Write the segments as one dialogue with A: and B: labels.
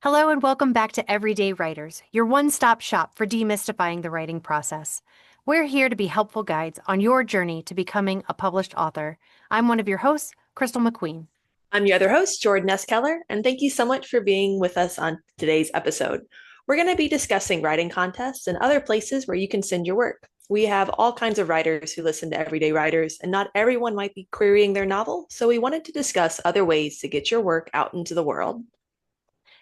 A: Hello and welcome back to Everyday Writers, your one-stop shop for demystifying the writing process. We're here to be helpful guides on your journey to becoming a published author. I'm one of your hosts, Crystal McQueen.
B: I'm your other host, Jordan S. Keller, and thank you so much for being with us on today's episode. We're going to be discussing writing contests and other places where you can send your work. We have all kinds of writers who listen to Everyday Writers, and not everyone might be querying their novel, so we wanted to discuss other ways to get your work out into the world.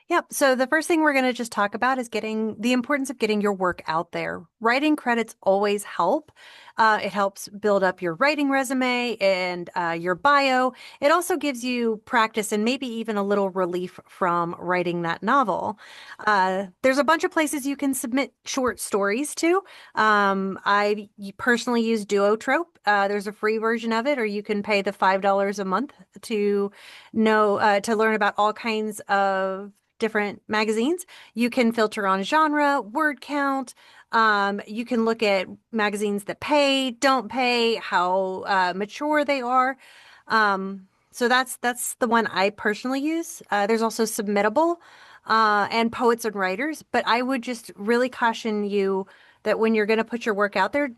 A: Yep. So the first thing we're going to just talk about is getting the importance of getting your work out there. Writing credits always help. It helps build up your writing resume and your bio. It also gives you practice and maybe even a little relief from writing that novel. There's a bunch of places you can submit short stories to. I personally use Duotrope. There's a free version of it, or you can pay the $5 a month to to learn about all kinds of different magazines. You can filter on genre, word count. You can look at magazines that pay, don't pay, how mature they are. So that's the one I personally use. There's also Submittable and Poets and Writers, but I would just really caution you that when you're going to put your work out there,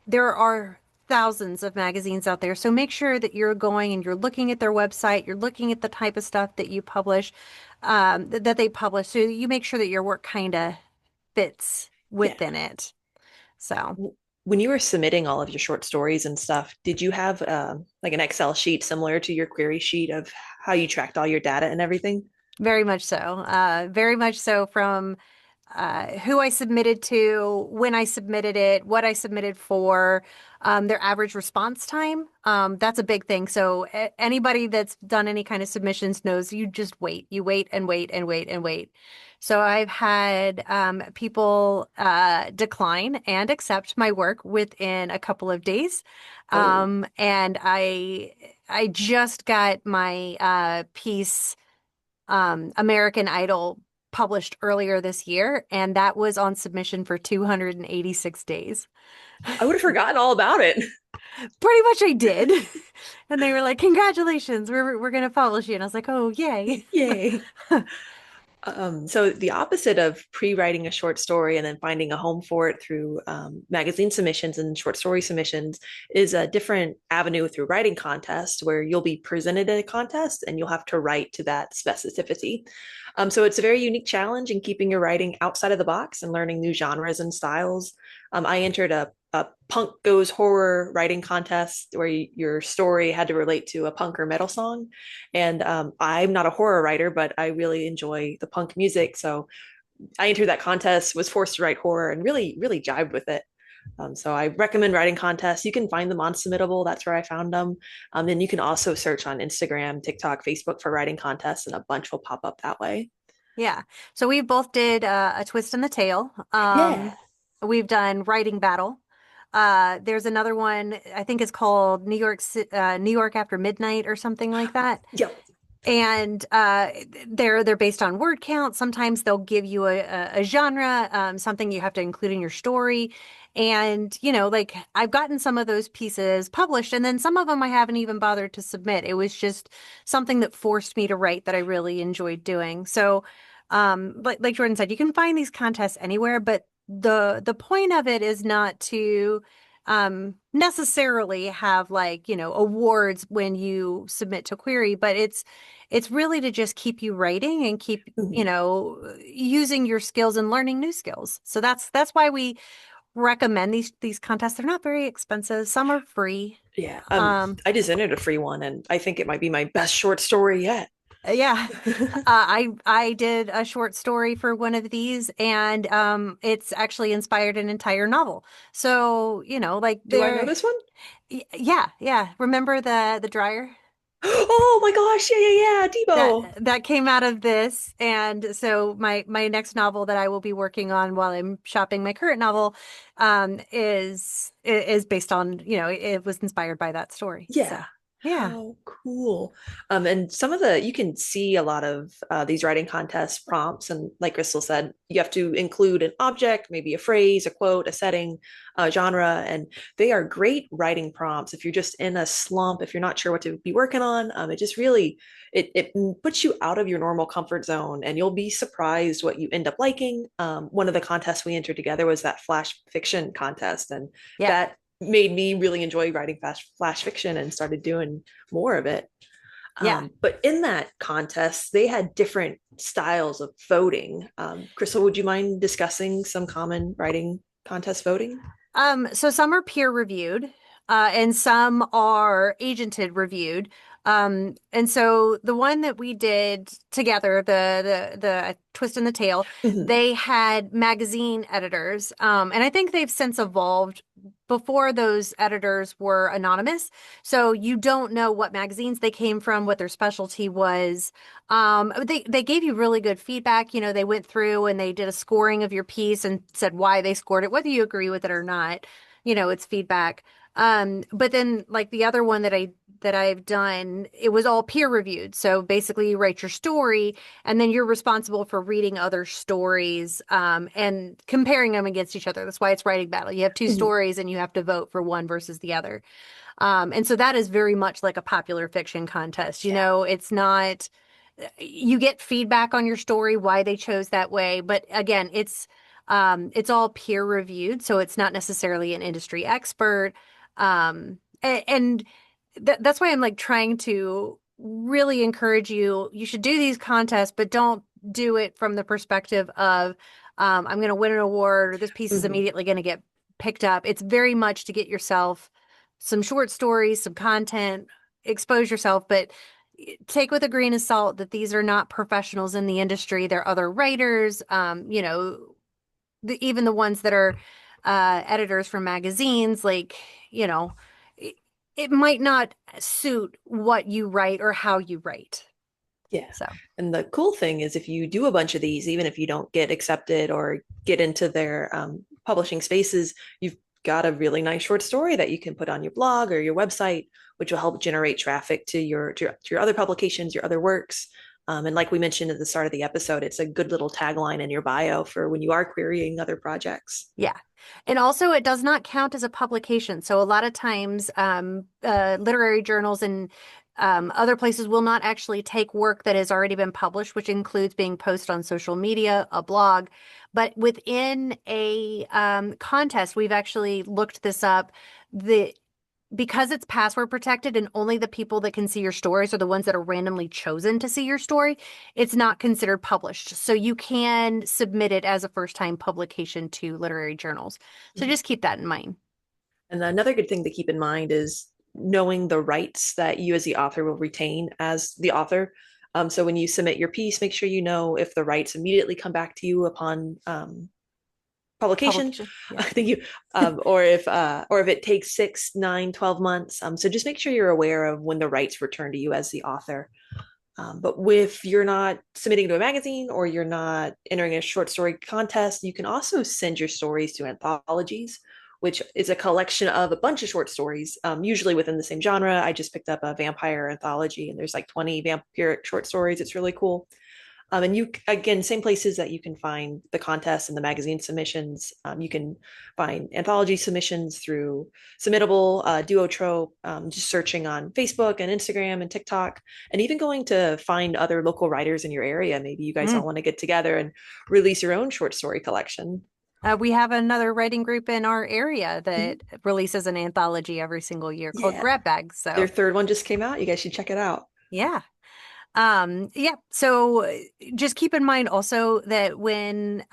A: there are thousands of magazines out there. So make sure that you're going and you're looking at their website, you're looking at the type of stuff that you publish, that they publish. So you make sure that your work kind of fits
B: Yeah.
A: within it. So
B: When you were submitting all of your short stories and stuff, did you have like an Excel sheet similar to your query sheet of how you tracked all your data and everything?
A: very much so. Very much so from who I submitted to, when I submitted it, what I submitted for, their average response time. That's a big thing. So anybody that's done any kind of submissions knows you just wait. You wait and wait and wait and wait. So I've had people decline and accept my work within a couple of days.
B: Oh,
A: And I just got my piece American Idol published earlier this year, and that was on submission for 286 days.
B: I would have forgotten all about it.
A: Pretty much I did. And they were like, "Congratulations, we're gonna publish you." And I was like, "Oh, yay."
B: Yay. So the opposite of pre-writing a short story and then finding a home for it through magazine submissions and short story submissions is a different avenue through writing contests where you'll be presented at a contest and you'll have to write to that specificity. So it's a very unique challenge in keeping your writing outside of the box and learning new genres and styles. I entered a punk goes horror writing contest where your story had to relate to a punk or metal song. And I'm not a horror writer, but I really enjoy the punk music. So I entered that contest, was forced to write horror, and really, really jived with it. So I recommend writing contests. You can find them on Submittable. That's where I found them. Then you can also search on Instagram, TikTok, Facebook for writing contests, and a bunch will pop up that way.
A: Yeah. So we both did a twist in the tail.
B: Yeah.
A: We've done writing battle. There's another one I think is called New York After Midnight or something like that.
B: Yep.
A: And they're based on word count. Sometimes they'll give you a genre, something you have to include in your story. And, like I've gotten some of those pieces published, and then some of them I haven't even bothered to submit. It was just something that forced me to write that I really enjoyed doing. So, like Jordan said, you can find these contests anywhere, but the point of it is not to necessarily have like, awards when you submit to query, but it's really to just keep you writing and keep,
B: Mhm.
A: using your skills and learning new skills. So that's why we recommend these contests. They're not very expensive. Some are free.
B: Yeah.
A: Um,
B: I just entered a free one, and I think it might be my best short story yet.
A: yeah. I did a short story for one of these, and it's actually inspired an entire novel. So, like
B: Do I know this one?
A: yeah. Remember the dryer?
B: Oh my gosh! Yeah, yeah, yeah.
A: That
B: Debo.
A: that came out of this, and so my next novel that I will be working on while I'm shopping my current novel is based on, it was inspired by that story.
B: Yeah.
A: So Yeah.
B: How cool. And some of the, you can see a lot of these writing contest prompts. And like Crystal said, you have to include an object, maybe a phrase, a quote, a setting, a genre. And they are great writing prompts. If you're just in a slump, if you're not sure what to be working on, it just really, it puts you out of your normal comfort zone and you'll be surprised what you end up liking. One of the contests we entered together was that flash fiction contest. And
A: Yeah.
B: that made me really enjoy writing flash fiction and started doing more of it.
A: Yeah.
B: But in that contest, they had different styles of voting. Crystal, would you mind discussing some common writing contest voting?
A: So some are peer reviewed, and some are agented reviewed. And so the one that we did together, the Twist in the Tail,
B: Mhm.
A: they had magazine editors. And I think they've since evolved. Before, those editors were anonymous, so you don't know what magazines they came from, what their specialty was. They gave you really good feedback. You know, they went through and they did a scoring of your piece and said why they scored it, whether you agree with it or not. You know, it's feedback. But then like the other one that I've done, it was all peer reviewed. So basically you write your story and then you're responsible for reading other stories and comparing them against each other. That's why it's writing battle. You have two
B: Mhm.
A: stories and you have to vote for one versus the other. And so that is very much like a popular fiction contest. You
B: Yeah.
A: know, it's not, you get feedback on your story, why they chose that way. But again, it's all peer reviewed. So it's not necessarily an industry expert. And that's why I'm like trying to really encourage you. You should do these contests, but don't do it from the perspective of, I'm going to win an award or this piece is
B: Mhm.
A: immediately going to get picked up. It's very much to get yourself some short stories, some content, expose yourself, but take with a grain of salt that these are not professionals in the industry. They're other writers, you know, even the ones that are editors for magazines, like, you know, it, it might not suit what you write or how you write.
B: Yeah.
A: So,
B: And the cool thing is, if you do a bunch of these, even if you don't get accepted or get into their publishing spaces, you've got a really nice short story that you can put on your blog or your website, which will help generate traffic to your other publications, your other works. And like we mentioned at the start of the episode, it's a good little tagline in your bio for when you are querying other projects.
A: yeah. And also, it does not count as a publication. So, a lot of times, literary journals and other places will not actually take work that has already been published, which includes being posted on social media, a blog. But within a contest, we've actually looked this up. The Because it's password protected and only the people that can see your stories are the ones that are randomly chosen to see your story, it's not considered published. So you can submit it as a first time publication to literary journals. So just keep that in mind.
B: And another good thing to keep in mind is knowing the rights that you as the author will retain as the author. So when you submit your piece, make sure you know if the rights immediately come back to you upon publication.
A: Publication. Yeah.
B: Thank you. Or if it takes 6, 9, 12 months. So just make sure you're aware of when the rights return to you as the author. But if you're not submitting to a magazine or you're not entering a short story contest, you can also send your stories to Anthologies, which is a collection of a bunch of short stories, usually within the same genre. I just picked up a vampire anthology, and there's like 20 vampiric short stories. It's really cool. And you, again, same places that you can find the contests and the magazine submissions. You can find anthology submissions through Submittable, Duotrope, just searching on Facebook and Instagram and TikTok, and even going to find other local writers in your area. Maybe you guys all
A: Mm.
B: want to get together and release your own short story collection.
A: We have another writing group in our area
B: Mhm.
A: that releases an anthology every single year called
B: Yeah.
A: Grab Bags.
B: Their
A: So,
B: third one just came out. You guys should check it out.
A: yeah. Yeah. So just keep in mind also that when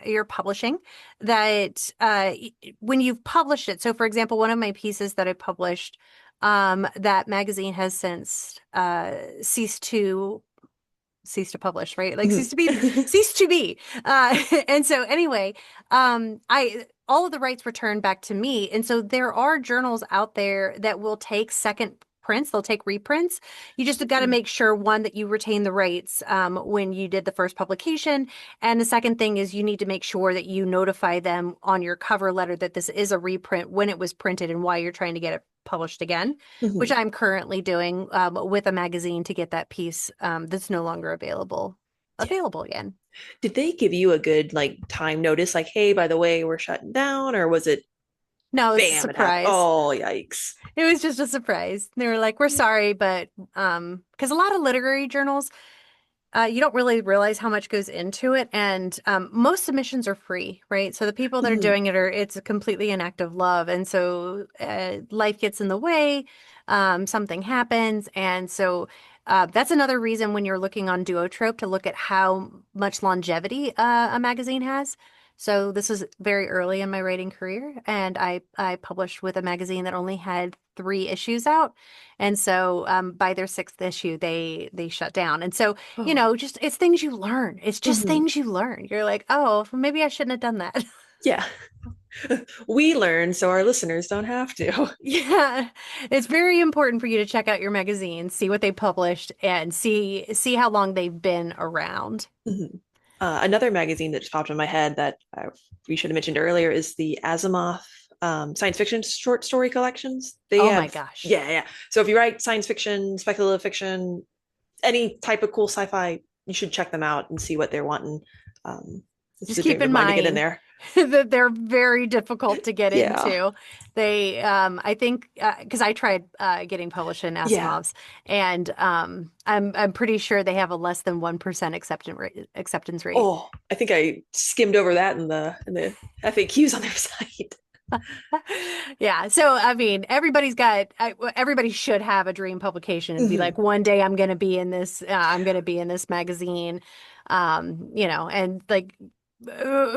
A: you're publishing, that when you've published it, so for example, one of my pieces that I published, that magazine has since ceased to publish, right? Like
B: Mhm.
A: ceased to be. And so anyway, I all of the rights returned back to me. And so there are journals out there that will take second prints, they'll take reprints. You just got to make sure one that you retain the rights when you did the first publication. And the second thing is you need to make sure that you notify them on your cover letter that this is a reprint when it was printed and why you're trying to get it published again, which
B: Mhm.
A: I'm currently doing with a magazine to get that piece that's no longer
B: Yeah.
A: available again.
B: Did they give you a good like time notice, like, hey, by the way, we're shutting down, or was it
A: No, it's a
B: bam, it happened?
A: surprise.
B: Oh, yikes.
A: It was just a surprise. They were like, "We're sorry, but because a lot of literary journals, you don't really realize how much goes into it, and most submissions are free, right? So the people that are
B: Mhm.
A: doing it are it's a completely an act of love, and so life gets in the way, something happens, and so that's another reason when you're looking on Duotrope to look at how much longevity a magazine has. So this is very early in my writing career, and I published with a magazine that only had 3 issues out, and so by their 6th issue, they shut down, and so
B: Oh,
A: just it's things you learn. It's just
B: mhm.
A: things you learn. You're like, oh, maybe I shouldn't have done that.
B: Yeah. We learn so our listeners don't have to.
A: Yeah. It's very important for you to check out your magazine, see what they published, and see how long they've been around.
B: Mhm. Another magazine that just popped in my head that we should have mentioned earlier is the Asimov science fiction short story collections. They
A: Oh my
B: have,
A: gosh.
B: yeah, yeah. So if you write science fiction, speculative fiction, any type of cool sci-fi, you should check them out and see what they're wanting. See
A: Just
B: if they
A: keep
B: would
A: in
B: mind to get in
A: mind
B: there.
A: that they're very difficult to get
B: Yeah,
A: into. They, I think, because I tried getting published in
B: yeah.
A: Asimov's, and I'm pretty sure they have a less than 1% acceptance rate.
B: Oh, I think I skimmed over that in the FAQs on their site.
A: Yeah. So, I mean, everybody should have a dream publication and be
B: Mhm.
A: like, one day I'm going to be in this magazine. And like,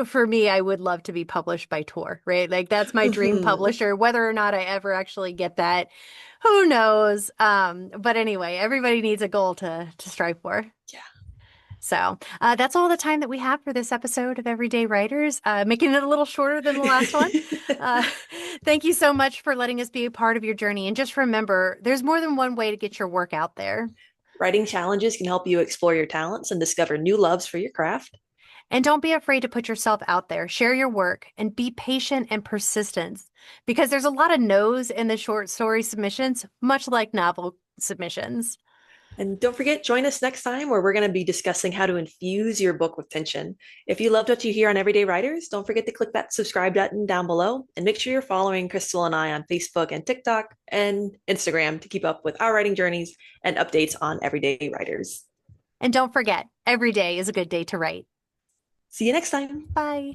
A: for me, I would love to be published by Tor, right? Like, that's my dream
B: Mhm.
A: publisher. Whether or not I ever actually get that, who knows? But anyway, everybody needs a goal to strive for.
B: Yeah.
A: So that's all the time that we have for this episode of Everyday Writers, making it a little shorter than the last one. Uh, thank you so much for letting us be a part of your journey. And just remember, there's more than one way to get your work out there.
B: Writing challenges can help you explore your talents and discover new loves for your craft.
A: And don't be afraid to put yourself out there, share your work, and be patient and persistent because there's a lot of no's in the short story submissions, much like novel submissions.
B: And don't forget, join us next time where we're going to be discussing how to infuse your book with tension. If you loved what you hear on Everyday Writers, don't forget to click that subscribe button down below and make sure you're following Crystal and I on Facebook and TikTok and Instagram to keep up with our writing journeys and updates on Everyday Writers.
A: And don't forget, every day is a good day to write.
B: See you next time.
A: Bye.